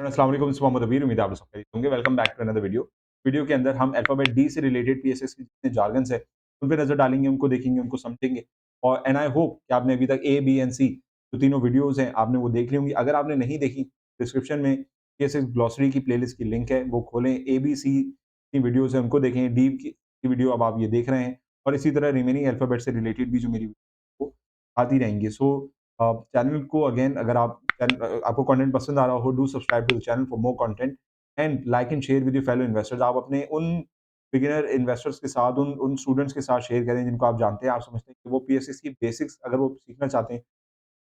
अस्सलाम वालेकुम, मैं मोहम्मद अबीर, उम्मीद है आप लोग सब खैरियत होंगे। Welcome back to another video. Video के अंदर हम अल्फ़ाबेट डी से रिलेटेड पीएसएस के जितने जार्गन्स हैं, उन पे नज़र डालेंगे, उनको देखेंगे, उनको समझेंगे और एंड आई होप कि आपने अभी तक ए, बी एंड सी जो तीनों वीडियोज़ हैं, आपने वो देख ली होंगी। अगर आपने नहीं देखी, डिस्क्रिप्शन में पीएसएस ग्लॉसरी की प्लेलिस्ट की लिंक है, वो खोलें, ए, बी, सी की वीडियोज़ हैं, उनको देखें, डी की वीडियो अब आप ये देख रहे हैं और इसी तरह रिमेनिंग अल्फ़ाबेट से रिलेटेड भी जो मेरी वो आती रहेंगी। सो चैनल को अगेन अगर आपको कंटेंट पसंद आ रहा हो, do subscribe to the channel for more content and like and share with your fellow investors. आप अपने उन बिगिनर इन्वेस्टर्स के साथ, उन स्टूडेंट्स के साथ शेयर करें जिनको आप जानते हैं, आप समझते हैं कि वो पीएसएस की बेसिक्स अगर वो सीखना चाहते हैं।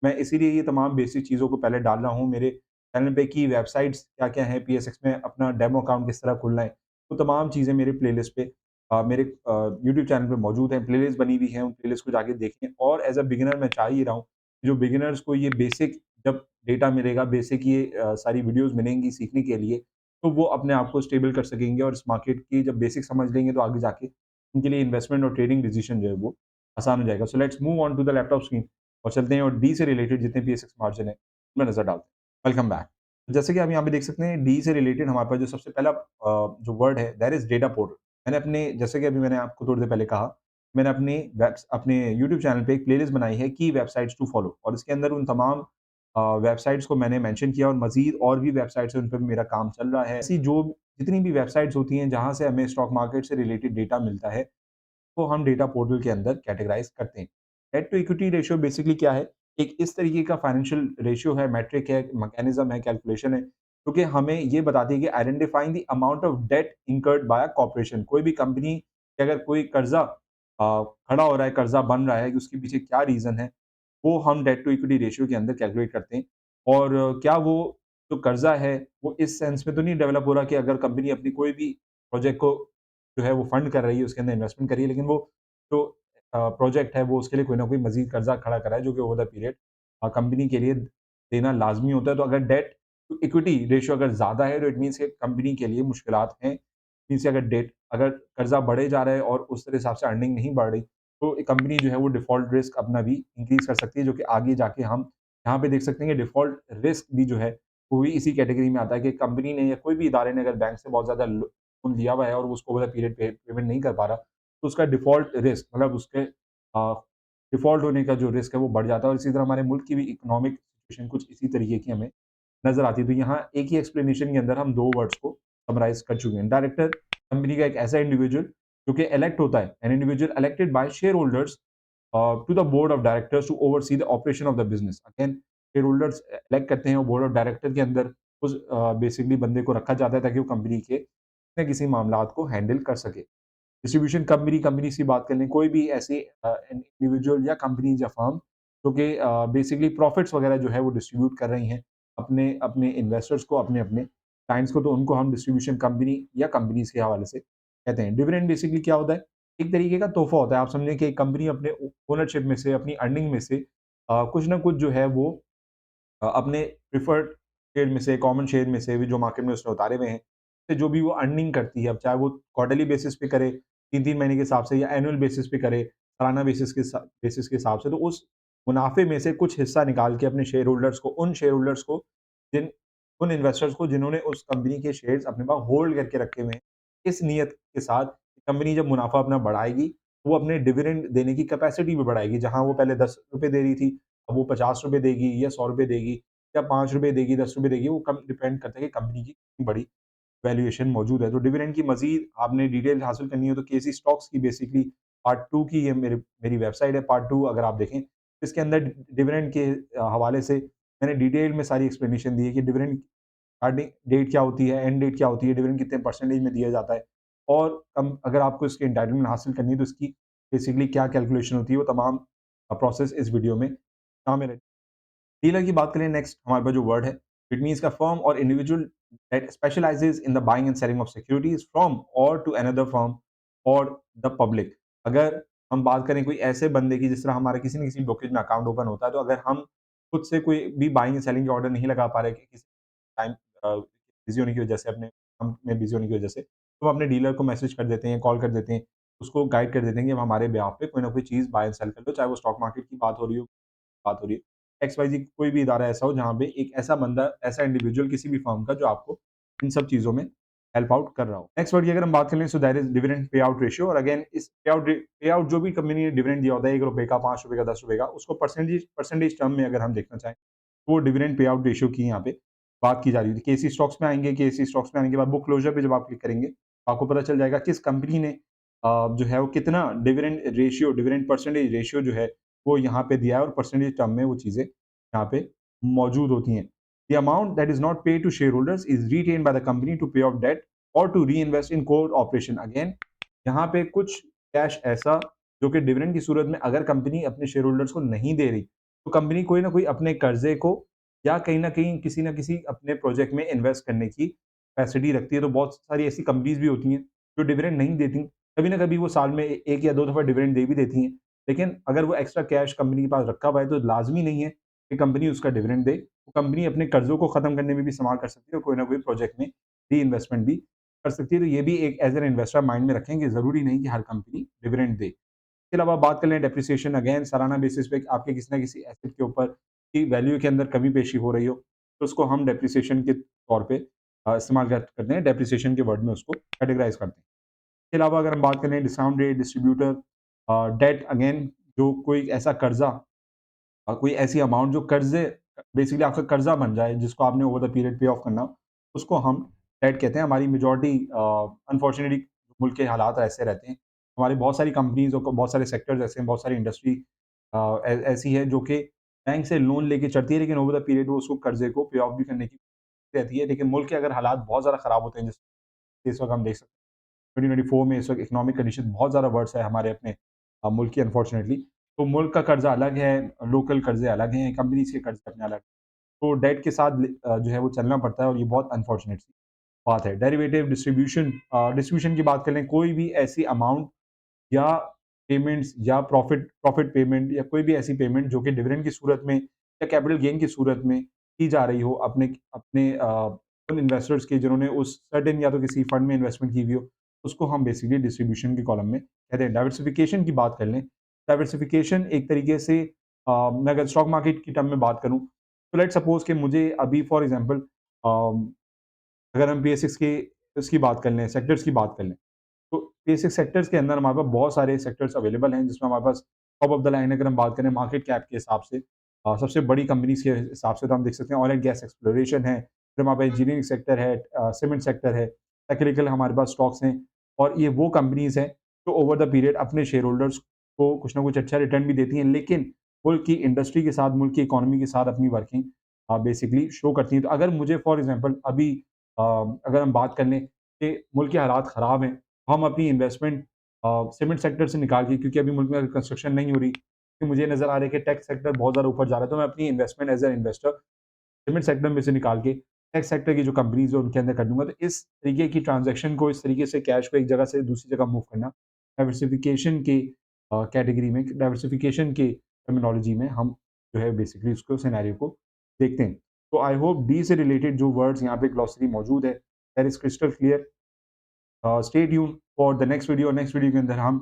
मैं इसीलिए ये तमाम बेसिक चीज़ों को पहले डाल रहा हूँ मेरे चैनल पे कि वेबसाइट्स क्या-क्या हैं, पीएसएक्स में अपना डेमो अकाउंट किस तरह खोलना है। वो तमाम चीज़ें मेरे प्लेलिस्ट पे मेरे यूट्यूब चैनल पे मौजूद हैं, प्लेलिस्ट बनी हुई हैं, उन प्लेलिस्ट को जाके देखें और एज़ अ बिगिनर मैं चाह ही रहा हूँ, जो बिगिनर्स को ये बेसिक जब डेटा मिलेगा, बेसिक ये सारी वीडियोज़ मिलेंगी सीखने के लिए, तो वो अपने आप को स्टेबल कर सकेंगे और इस मार्केट की जब बेसिक समझ लेंगे तो आगे जाके उनके लिए इन्वेस्टमेंट और ट्रेडिंग डिसीज़न जो है वो आसान हो जाएगा। So let's move on to the laptop screen और चलते हैं और डी से रिलेटेड जितने भी एसेट्स मार्जिन है, उनमें नज़र डालते हैं। Welcome back. जैसे कि आप यहाँ पे देख सकते हैं डी से रिलेटेड हमारे पास जो सबसे पहला जो वर्ड है दैट इज़ डेटा पोर्टल। मैंने अपने जैसे कि अभी मैंने आपको थोड़ी देर पहले कहा, मैंने अपने यूट्यूब चैनल पे एक प्लेलिस्ट बनाई है की वेबसाइट्स टू फॉलो और इसके अंदर उन तमाम वेबसाइट्स को मैंने मेंशन किया और मज़ीद और भी वेबसाइट्स हैं उन पे भी मेरा काम चल रहा है। ऐसी जो जितनी भी वेबसाइट्स होती हैं जहाँ से हमें स्टॉक मार्केट से रिलेटेड डेटा मिलता है, को हम डेटा पोर्टल के अंदर कैटेगराइज़ करते हैं। Debt to equity ratio basically क्या है? एक इस तरीके का फाइनेंशियल रेशियो है, मेट्रिक है, मैकेनिज़्म है, कैलकुलेशन है, क्योंकि हमें ये बताती है कि identifying the amount of debt incurred by a corporation. कोई भी कंपनी के अगर कोई कर्ज़ा खड़ा हो रहा है, कर्ज़ा बन रहा है कि उसके पीछे क्या रीज़न है, वो हम डेट टू इक्विटी रेशियो के अंदर कैलकुलेट करते हैं। और क्या वो जो कर्ज़ा है, वो इस सेंस में तो नहीं डेवलप हो रहा कि अगर कंपनी अपनी कोई भी प्रोजेक्ट को जो है वो फंड कर रही है, उसके अंदर इन्वेस्टमेंट कर रही है, लेकिन वो जो प्रोजेक्ट है वो उसके लिए कोई ना कोई मज़ीद कर्ज़ा खड़ा कर रहा है, जो कि ओवर द पीरियड कंपनी के लिए देना लाज़मी होता है। तो अगर डेट टू इक्विटी रेशियो अगर ज़्यादा है, तो इट मीन्स कि कंपनी के लिए मुश्किलात हैं। मीन्स कि अगर कर्ज़ा बढ़े जा रहा है और उस तरह हिसाब से अर्निंग नहीं बढ़ रही, तो एक कंपनी जो है वो डिफ़ॉल्ट रिस्क अपना भी इंक्रीज़ कर सकती है, जो कि आगे जाके हम यहाँ पे देख सकते हैं कि डिफ़ॉल्ट रिस्क भी जो है, वो भी इसी कैटेगरी में आता है कि कंपनी ने या कोई भी इदारे ने अगर बैंक से बहुत ज़्यादा लोन लिया हुआ है और वो उसको ओवर द पीरियड पेमेंट नहीं कर पा रहा, तो उसका डिफ़ॉल्ट रिस्क मतलब उसके डिफ़ॉल्ट होने का जो रिस्क है वो बढ़ जाता है और इसी तरह हमारे मुल्क की भी इकोनॉमिक सिचुएशन कुछ इसी तरीके की हमें नज़र आती है। तो यहाँ एक ही एक्सप्लेनेशन के अंदर हम 2 वर्ड्स को समराइज़ कर चुके हैं। डायरेक्टर कंपनी का एक ऐसा इंडिविजुअल जो कि इलेक्ट होता है, an individual elected by share holders to the board of directors to oversee the operation of the business. Again share holders elect करते हैं और बोर्ड ऑफ डायरेक्टर के अंदर उस बेसिकली बंदे को रखा जाता है ताकि वो कंपनी के किसी मामलात को हैंडल कर सके। डिस्ट्रीब्यूशन कंपनी की बात कर लें, कोई भी ऐसी इंडिविजुअल या कंपनीज़ या फर्म जो कि बेसिकली प्रॉफिट्स वगैरह जो है वो डिस्ट्रीब्यूट कर रही हैं, अपने अपने इन्वेस्टर्स को, अपने-अपने क्लाइंट्स को, तो उनको हम डिस्ट्रीब्यूशन कंपनी या कंपनीज़ के हवाले से कहते हैं। डिविडेंड बेसिकली क्या होता है? एक तरीके का तोहफ़ा होता है। आप समझें कि एक कंपनी अपने ओनरशिप में से, अपनी अर्निंग में से कुछ ना कुछ जो है वो अपने प्रेफर्ड शेयर में से, कॉमन शेयर में से भी जो मार्केट में उसने उतारे हुए हैं, से जो भी वो अर्निंग करती है, अब चाहे वो क्वार्टरली बेसिस पे करे, 3-3 महीने के हिसाब से या एनुअल बेसिस पे करे, सालाना बेसिस के हिसाब से, तो उस मुनाफ़े में से कुछ हिस्सा निकाल के अपने शेयर होल्डर्स को उन शेयर होल्डर्स को जिन उन इन्वेस्टर्स को जिन्होंने उस कंपनी के शेयर्स अपने पास होल्ड करके रखे हुए हैं, इस नियत के साथ कंपनी जब मुनाफ़ा अपना बढ़ाएगी, वो अपने डिविडेंड देने की कैपेसिटी भी बढ़ाएगी। जहाँ वो पहले ₹10 दे रही थी, अब वो ₹50 देगी या ₹100 देगी या ₹5 देगी, ₹10 देगी, वो कम डिपेंड करता है कि कंपनी की कितनी बड़ी वैल्यूएशन मौजूद है। तो डिविडेंड की मज़ीद आपने डिटेल हासिल करनी हो तो केसी स्टॉक्स की बेसिकली पार्ट 2 की ये मेरी वेबसाइट है, पार्ट 2 अगर आप देखें, इसके अंदर डिविडेंड के हवाले से मैंने डिटेल में सारी एक्सप्लेनेशन दी है कि डिविडेंड स्टार्टिंग डेट क्या होती है, एंड डेट क्या होती है, डिविडेंड कितने परसेंटेज में दिया जाता है और कम अगर आपको इसकी एंटाइटलमेंट हासिल करनी है तो इसकी बेसिकली क्या कैलकुलेशन होती है, वो तमाम प्रोसेस इस वीडियो में शामिल है। डीलर की बात करें नेक्स्ट हमारे पास जो वर्ड है, इट मीन्स का फर्म और individual that specialises in the buying and selling of securities from और टू अनदर फर्म और द पब्लिक। अगर हम बात करें कोई ऐसे बंदे की जिस तरह हमारा किसी न किसी ब्रोकरेज में अकाउंट ओपन होता है, तो अगर हम खुद से कोई भी बाइंग एंड सेलिंग के ऑर्डर नहीं लगा पा रहे कि किसी टाइम बिजी होने की वजह से, अपने काम में बिजी होने की वजह से, तो हम अपने डीलर को मैसेज कर देते हैं, कॉल कर देते हैं, उसको गाइड कर देते हैं कि अब हमारे बेhalf पे कोई ना कोई चीज़ बाय एंड सेल कर लो, चाहे वो स्टॉक मार्केट की बात हो रही हो, बात हो रही है। XYZ कोई भी इदारा ऐसा हो जहाँ पे एक ऐसा बंदा, ऐसा इंडिविजुअल किसी भी फर्म का जो आपको इन सब चीज़ों में हेल्प आउट कर रहा हो। नेक्स्ट वर्ड की अगर हम बात कर लें, so that is dividend pay out ratio. और अगेन इस पे आउट जो भी कंपनी ने डिविडेंड दिया होता है ₹1 का, ₹5 का, ₹10 का, उसको परसेंटेज परसेंटेज टर्म में अगर हम देखना चाहें, तो वो डिविडेंड पे आउट रेशियो की यहाँ पे बात की जा रही थी। केसी स्टॉक्स में आएँगे, केसी स्टॉक्स में आने के बाद बुक क्लोज़र पे जब आप क्लिक करेंगे, तो आपको पता चल जाएगा किस कंपनी ने जो है वो कितना dividend ratio, dividend percentage ratio जो है, वो यहाँ पे दिया है और परसेंटेज टर्म में वो चीज़ें यहाँ पे मौजूद होती हैं। The amount that is not paid to share holders is retained by the company to pay off debt और to reinvest in core operation. Again यहाँ पे कुछ कैश ऐसा जो कि डिविडेंड की सूरत में अगर कंपनी अपने शेयर होल्डर्स को नहीं दे रही, तो कंपनी कोई ना कोई अपने कर्जे को या कहीं न कहीं किसी न किसी अपने प्रोजेक्ट में इन्वेस्ट करने की कैपेसिटी रखती है। तो बहुत सारी ऐसी कंपनीज़ भी होती हैं जो डिविडेंड नहीं देती। कभी न कभी वो साल में 1 या 2 दफ़ा डिविडेंड दे भी देती हैं। लेकिन अगर वो एक्स्ट्रा कैश कंपनी के पास रखा हुआ है, तो लाज़मी नहीं है कि कंपनी उसका डिविडेंड दे। वो कंपनी अपने कर्ज़ों को ख़त्म करने में भी इस्तेमाल कर सकती है और कोई ना कोई प्रोजेक्ट में री-इन्वेस्टमेंट भी कर सकती है। तो ये भी एक एज़ एन इन्वेस्टर माइंड में रखें कि ज़रूरी नहीं कि हर कंपनी डिविडेंड दे। इसके अलावा बात कर लें डेप्रिसिएशन, अगेन सालाना बेसिस पे आपके किसी न किसी एसेट के ऊपर की वैल्यू के अंदर कमी पेशी हो रही हो, तो उसको हम डेप्रिसिएशन के तौर पे इस्तेमाल करते हैं, डेप्रिसिएशन के वर्ड में उसको कैटेगराइज़ करते हैं। इसके अलावा अगर हम बात करें discount rate, distributor debt, again जो कोई ऐसा कर्ज़ा कोई ऐसी अमाउंट जो कर्ज़े बेसिकली आपका कर्ज़ा बन जाए, जिसको आपने ओवर द पीरियड पे ऑफ करना हो, उसको हम डेट कहते हैं। हमारी मेजॉरिटी अनफॉर्चुनेटली मुल्क के हालात ऐसे रहते हैं। हमारी बहुत सारी कंपनीज़ और बहुत सारे सेक्टर्स ऐसे हैं, बहुत सारी इंडस्ट्री ऐसी है जो कि बैंक से लोन लेके चलती है, लेकिन ओवर द पीरियड वो उसको कर्ज़े को पे ऑफ भी करने की रहती है। लेकिन मुल्क के अगर हालात बहुत ज़्यादा ख़राब होते हैं, जैसे इस वक़्त हम देख सकते हैं 2024 में इस वक़्त इकोनॉमिक कंडीशन बहुत ज़्यादा वर्स है हमारे अपने मुल्क की अनफॉर्चुनेटली। तो मुल्क का कर्ज़ा अलग है, लोकल कर्ज़े अलग हैं, कंपनीज़ के कर्ज़े अपने अलग। तो डेट के साथ जो है वो चलना पड़ता है और ये बहुत अनफॉर्चुनेट सी बात है। डेरिवेटिव डिस्ट्रीब्यूशन, डिस्ट्रीब्यूशन की बात कर लें, कोई भी ऐसी अमाउंट या पेमेंट्स या प्रॉफ़िट प्रॉफ़िट पेमेंट या कोई भी ऐसी पेमेंट जो कि डिविडेंड की सूरत में या कैपिटल गेन की सूरत में की जा रही हो अपने अपने उन इन्वेस्टर्स के जिन्होंने उस सर्टेन या तो किसी फंड में इन्वेस्टमेंट की हुई हो, उसको हम बेसिकली डिस्ट्रीब्यूशन के कॉलम में कहते हैं। डाइवर्सिफ़िकेशन की बात कर लें, डाइवर्सिफ़िकेशन एक तरीके से मैं अगर स्टॉक मार्केट की टर्म में बात करूँ, तो लेट्स सपोज़ कि मुझे अभी फॉर एग्ज़ाम्पल अगर हम बेसिक्स की उसकी बात कर लें, सेक्टर्स की बात कर लें, तो बेसिक सेक्टर्स के अंदर हमारे पास बहुत सारे सेक्टर्स अवेलेबल हैं, जिसमें हमारे पास टॉप ऑफ द लाइन अगर हम बात करें मार्केट कैप के हिसाब से, सबसे बड़ी कंपनीज़ के हिसाब से तो हम देख सकते हैं ऑयल एंड गैस एक्सप्लोरेशन है, फिर हमारे पास इंजीनियरिंग सेक्टर है, सीमेंट सेक्टर है, टेक्निकल हमारे पास स्टॉक्स हैं और ये वो कंपनीज़ हैं, जो ओवर द पीरियड अपने शेयर होल्डर्स को कुछ ना कुछ अच्छा रिटर्न भी देती हैं, लेकिन मुल्क की इंडस्ट्री के साथ, मुल्क की इकोनॉमी के साथ अपनी वर्किंग बेसिकली शो करती हैं। तो अगर मुझे फॉर एग्ज़ाम्पल अभी अगर हम बात कर लें कि मुल्क के हालात ख़राब हैं, हम अपनी इन्वेस्टमेंट सीमेंट सेक्टर से निकाल के, क्योंकि अभी मुल्क में कंस्ट्रक्शन नहीं हो रही, कि मुझे नज़र आ रहा है कि टेक सेक्टर बहुत ज़्यादा ऊपर जा रहा है, तो मैं अपनी investment as an investor cement sector में से निकाल के टेक सेक्टर की जो कंपनीज़ है उनके अंदर कर दूँगा। तो इस तरीके की ट्रांज़ैक्शन को, इस तरीके से कैश को एक जगह से दूसरी जगह मूव करना, डाइवर्सिफ़िकेशन की कैटेगरी में, डाइवर्सिफ़िकेशन की टर्मिनोलॉजी में हम जो है बेसिकली उसको सिनेरियो को देखते हैं। तो आई होप डी से रिलेटेड जो वर्ड्स यहाँ पे ग्लॉसरी मौजूद है, that is crystal clear. Stay tune for the next video. Next video के अंदर हम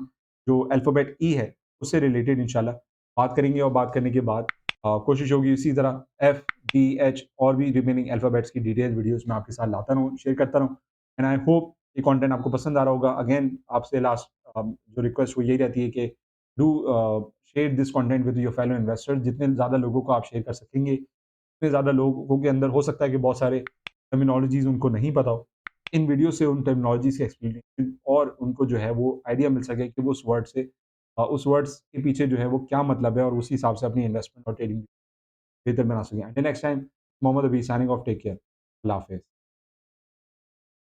जो अल्फ़ाबेट ई है, उससे रिलेटेड इंशाल्लाह बात करेंगे और बात करने के बाद कोशिश होगी इसी तरह एफ, डी, एच और भी रिमेनिंग अल्फ़ाबेट्स की डिटेल वीडियोज़ मैं आपके साथ लाता रहूँ, शेयर करता रहूँ। एंड आई होप ये कंटेंट आपको पसंद आ रहा होगा। अगेन आपसे लास्ट जो रिक्वेस्ट वो यही रहती है कि do share this content with your fellow investors. जितने ज़्यादा लोगों को आप शेयर कर सकेंगे, उतने ज़्यादा लोगों के अंदर हो सकता है कि बहुत सारे टर्मिनोलॉजीज़ उनको नहीं पता हो। इन वीडियो से उन टर्मिनोलॉजीज़ के एक्सप्लेनेशन और उनको जो है वो आइडिया मिल सके कि वो उस वर्ड्स के पीछे जो है वो क्या मतलब है और उसी हिसाब से अपनी इन्वेस्टमेंट और ट्रेडिंग बेहतर बना सकें। अंटिल नेक्स्ट टाइम, मोहम्मद अबी साइनिंग ऑफ, टेक केयर, अल्लाह हाफ़िज़।